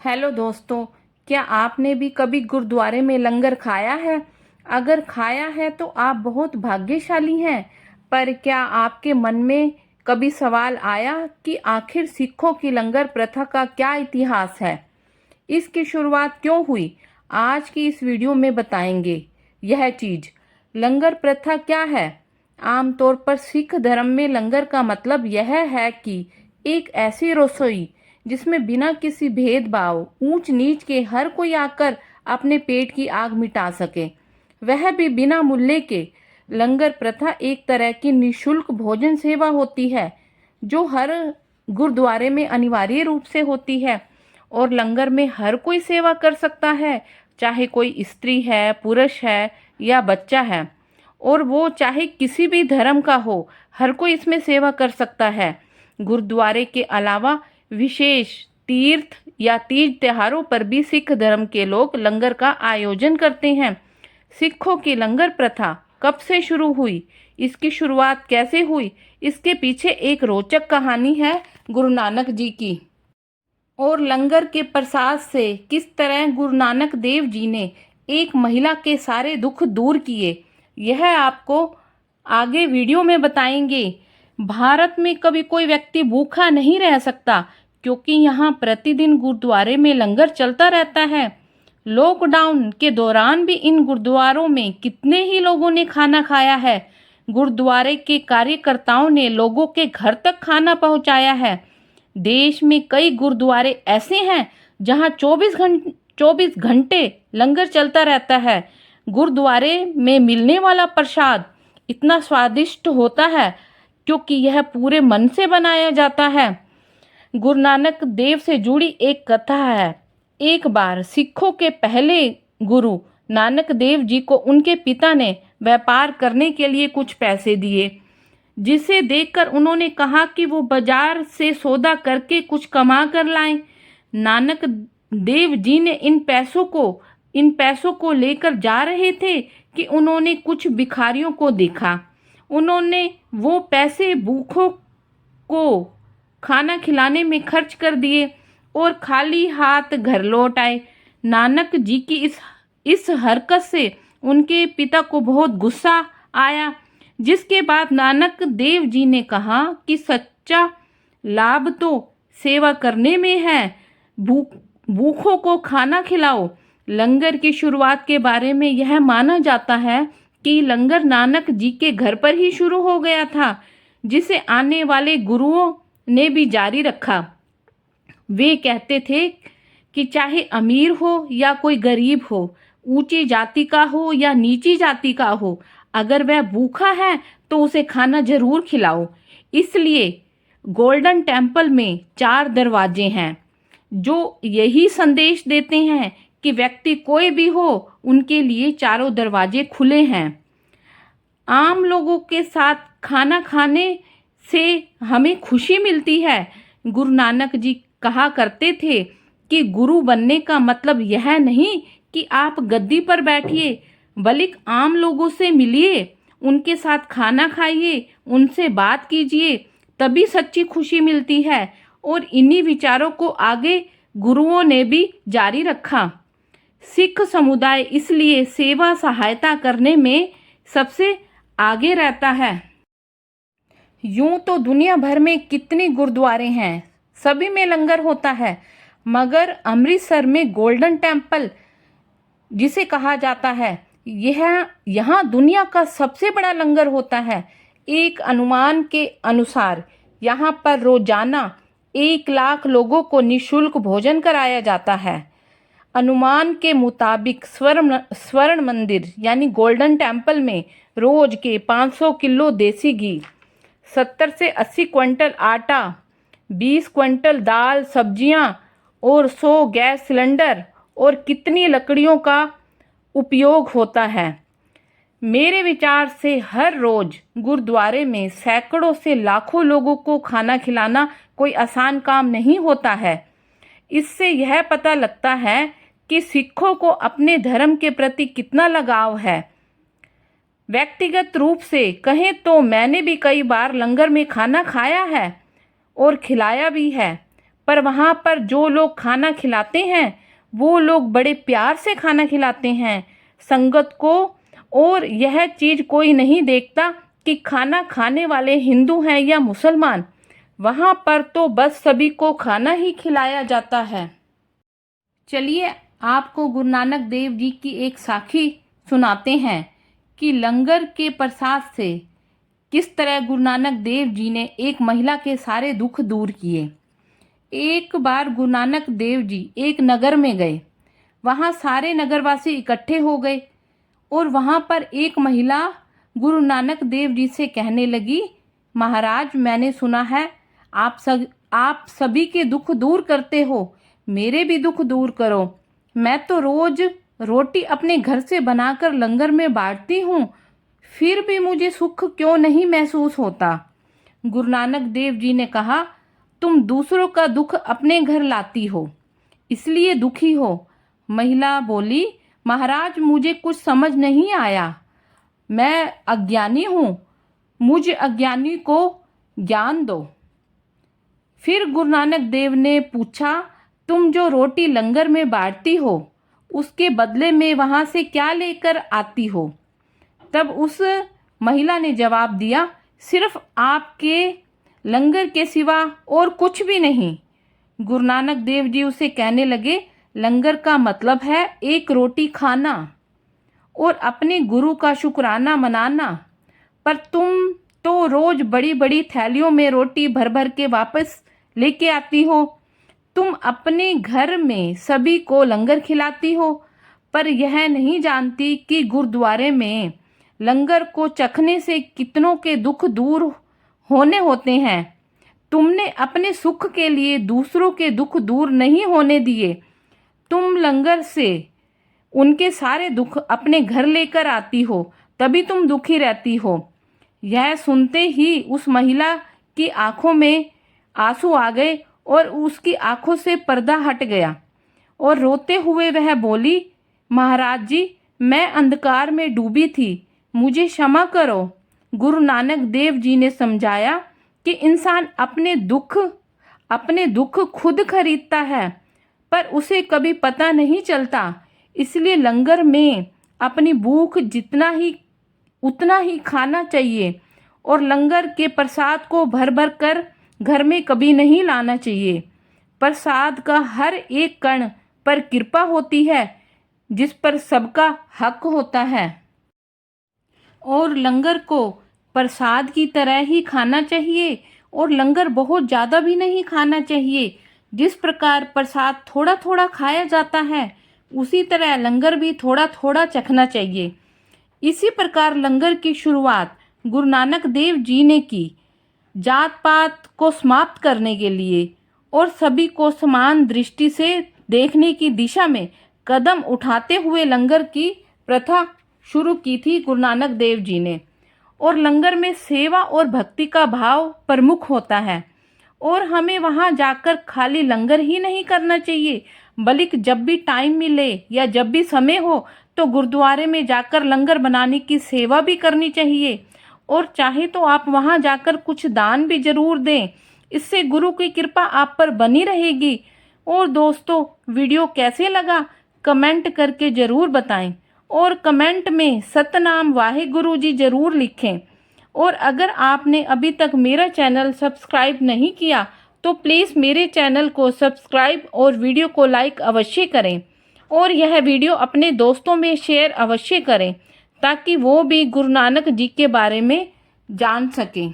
Hello दोस्तों, क्या आपने भी कभी गुरुद्वारे में लंगर खाया है? अगर खाया है तो आप बहुत भाग्यशाली हैं। पर क्या आपके मन में कभी सवाल आया कि आखिर सिखों की लंगर प्रथा का क्या इतिहास है? इसकी शुरुआत क्यों हुई? आज की इस वीडियो में बताएंगे यह चीज। लंगर प्रथा क्या है? आमतौर पर सिख धर्म में लंगर का मतलब यह है कि एक ऐसी रसोई जिसमें बिना किसी भेदभाव, ऊंच नीच के हर कोई आकर अपने पेट की आग मिटा सके, वह भी बिना मूल्य के। लंगर प्रथा एक तरह की निशुल्क भोजन सेवा होती है जो हर गुरुद्वारे में अनिवार्य रूप से होती है। और लंगर में हर कोई सेवा कर सकता है, चाहे कोई स्त्री है, पुरुष है या बच्चा है, और वो चाहे किसी भी धर्म का हो, हर कोई इसमें सेवा कर सकता है। गुरुद्वारे के अलावा विशेष तीर्थ या तीज त्योहारों पर भी सिख धर्म के लोग लंगर का आयोजन करते हैं। सिखों की लंगर प्रथा कब से शुरू हुई, इसकी शुरुआत कैसे हुई, इसके पीछे एक रोचक कहानी है गुरु नानक जी की। और लंगर के प्रसाद से किस तरह गुरु नानक देव जी ने एक महिला के सारे दुख दूर किए, यह आपको आगे वीडियो में बताएंगे। भारत में कभी कोई व्यक्ति भूखा नहीं रह सकता, क्योंकि यहाँ प्रतिदिन गुरुद्वारे में लंगर चलता रहता है। लॉकडाउन के दौरान भी इन गुरुद्वारों में कितने ही लोगों ने खाना खाया है। गुरुद्वारे के कार्यकर्ताओं ने लोगों के घर तक खाना पहुंचाया है। देश में कई गुरुद्वारे ऐसे हैं जहां 24 घंटे लंगर चलता रहता है। गुरुद्वारे में मिलने वाला प्रसाद इतना स्वादिष्ट होता है क्योंकि यह पूरे मन से बनाया जाता है। गुरु नानक देव से जुड़ी एक कथा है। एक बार सिखों के पहले गुरु नानक देव जी को उनके पिता ने व्यापार करने के लिए कुछ पैसे दिए, जिसे देखकर उन्होंने कहा कि वो बाजार से सौदा करके कुछ कमा कर लाएं। नानक देव जी ने इन पैसों को लेकर जा रहे थे कि उन्होंने कुछ भिखारियों को देखा। उन्होंने वो पैसे भूखों को खाना खिलाने में खर्च कर दिए और खाली हाथ घर लौट आए। नानक जी की इस हरकत से उनके पिता को बहुत गुस्सा आया, जिसके बाद नानक देव जी ने कहा कि सच्चा लाभ तो सेवा करने में है, भूखों को खाना खिलाओ। लंगर की शुरुआत के बारे में यह माना जाता है कि लंगर नानक जी के घर पर ही शुरू हो गया था, जिसे आने वाले गुरुओं ने भी जारी रखा। वे कहते थे कि चाहे अमीर हो या कोई गरीब हो, ऊंची जाति का हो या नीची जाति का हो, अगर वह भूखा है तो उसे खाना जरूर खिलाओ। इसलिए गोल्डन टेम्पल में 4 दरवाजे हैं जो यही संदेश देते हैं कि व्यक्ति कोई भी हो, उनके लिए चारों दरवाजे खुले हैं। आम लोगों के साथ खाना खाने से हमें खुशी मिलती है। गुरु नानक जी कहा करते थे कि गुरु बनने का मतलब यह नहीं कि आप गद्दी पर बैठिए, बल्कि आम लोगों से मिलिए, उनके साथ खाना खाइए, उनसे बात कीजिए, तभी सच्ची खुशी मिलती है। और इन्हीं विचारों को आगे गुरुओं ने भी जारी रखा। सिख समुदाय इसलिए सेवा सहायता करने में सबसे आगे रहता है। यूं तो दुनिया भर में कितने गुरुद्वारे हैं, सभी में लंगर होता है, मगर अमृतसर में गोल्डन टेम्पल जिसे कहा जाता है, यह यहाँ दुनिया का सबसे बड़ा लंगर होता है। एक अनुमान के अनुसार यहाँ पर रोजाना 1 लाख लोगों को निःशुल्क भोजन कराया जाता है। अनुमान के मुताबिक स्वर्ण मंदिर यानी गोल्डन टेम्पल में रोज के 500 किलो देसी घी, 70 से 80 क्विंटल आटा, 20 क्विंटल दाल सब्जियां और 100 गैस सिलेंडर और कितनी लकड़ियों का उपयोग होता है। मेरे विचार से हर रोज गुरुद्वारे में सैकड़ों से लाखों लोगों को खाना खिलाना कोई आसान काम नहीं होता है। इससे यह पता लगता है कि सिखों को अपने धर्म के प्रति कितना लगाव है। व्यक्तिगत रूप से कहें तो मैंने भी कई बार लंगर में खाना खाया है और खिलाया भी है, पर वहाँ पर जो लोग खाना खिलाते हैं वो लोग बड़े प्यार से खाना खिलाते हैं संगत को। और यह चीज़ कोई नहीं देखता कि खाना खाने वाले हिंदू हैं या मुसलमान, वहाँ पर तो बस सभी को खाना ही खिलाया जाता है। चलिए आपको गुरु नानक देव जी की एक साखी सुनाते हैं कि लंगर के प्रसाद से किस तरह गुरु नानक देव जी ने एक महिला के सारे दुख दूर किए। एक बार गुरु नानक देव जी एक नगर में गए, वहाँ सारे नगरवासी इकट्ठे हो गए और वहाँ पर एक महिला गुरु नानक देव जी से कहने लगी, महाराज मैंने सुना है आप सभी के दुख दूर करते हो, मेरे भी दुख दूर करो। मैं तो रोज रोटी अपने घर से बनाकर लंगर में बांटती हूँ, फिर भी मुझे सुख क्यों नहीं महसूस होता। गुरु नानक देव जी ने कहा, तुम दूसरों का दुख अपने घर लाती हो, इसलिए दुखी हो। महिला बोली, महाराज मुझे कुछ समझ नहीं आया, मैं अज्ञानी हूँ, मुझ अज्ञानी को ज्ञान दो। फिर गुरु नानक देव ने पूछा, तुम जो रोटी लंगर में बांटती हो उसके बदले में वहाँ से क्या लेकर आती हो। तब उस महिला ने जवाब दिया, सिर्फ आपके लंगर के सिवा और कुछ भी नहीं। गुरु नानक देव जी उसे कहने लगे, लंगर का मतलब है एक रोटी खाना और अपने गुरु का शुक्राना मनाना, पर तुम तो रोज बड़ी बड़ी थैलियों में रोटी भर भर के वापस लेके आती हो। तुम अपने घर में सभी को लंगर खिलाती हो, पर यह नहीं जानती कि गुरुद्वारे में लंगर को चखने से कितनों के दुख दूर होने होते हैं। तुमने अपने सुख के लिए दूसरों के दुख दूर नहीं होने दिए, तुम लंगर से उनके सारे दुख अपने घर लेकर आती हो, तभी तुम दुखी रहती हो। यह सुनते ही उस महिला की आंखों में आंसू आ गए और उसकी आंखों से पर्दा हट गया और रोते हुए वह बोली, महाराज जी मैं अंधकार में डूबी थी, मुझे क्षमा करो। गुरु नानक देव जी ने समझाया कि इंसान अपने दुख खुद खरीदता है, पर उसे कभी पता नहीं चलता, इसलिए लंगर में अपनी भूख उतना ही खाना चाहिए और लंगर के प्रसाद को भर भर कर घर में कभी नहीं लाना चाहिए। प्रसाद का हर एक कण पर कृपा होती है जिस पर सबका हक होता है और लंगर को प्रसाद की तरह ही खाना चाहिए और लंगर बहुत ज़्यादा भी नहीं खाना चाहिए। जिस प्रकार प्रसाद थोड़ा थोड़ा खाया जाता है उसी तरह लंगर भी थोड़ा थोड़ा चखना चाहिए। इसी प्रकार लंगर की शुरुआत गुरु नानक देव जी ने की, जात पात को समाप्त करने के लिए और सभी को समान दृष्टि से देखने की दिशा में कदम उठाते हुए लंगर की प्रथा शुरू की थी गुरु नानक देव जी ने। और लंगर में सेवा और भक्ति का भाव प्रमुख होता है और हमें वहाँ जाकर खाली लंगर ही नहीं करना चाहिए, बल्कि जब भी टाइम मिले या जब भी समय हो तो गुरुद्वारे में जाकर लंगर बनाने की सेवा भी करनी चाहिए और चाहे तो आप वहाँ जाकर कुछ दान भी जरूर दें, इससे गुरु की कृपा आप पर बनी रहेगी। और दोस्तों वीडियो कैसे लगा कमेंट करके ज़रूर बताएं और कमेंट में सतनाम वाहेगुरु जी ज़रूर लिखें। और अगर आपने अभी तक मेरा चैनल सब्सक्राइब नहीं किया तो प्लीज़ मेरे चैनल को सब्सक्राइब और वीडियो को लाइक अवश्य करें और यह वीडियो अपने दोस्तों में शेयर अवश्य करें ताकि वो भी गुरु नानक जी के बारे में जान सकें।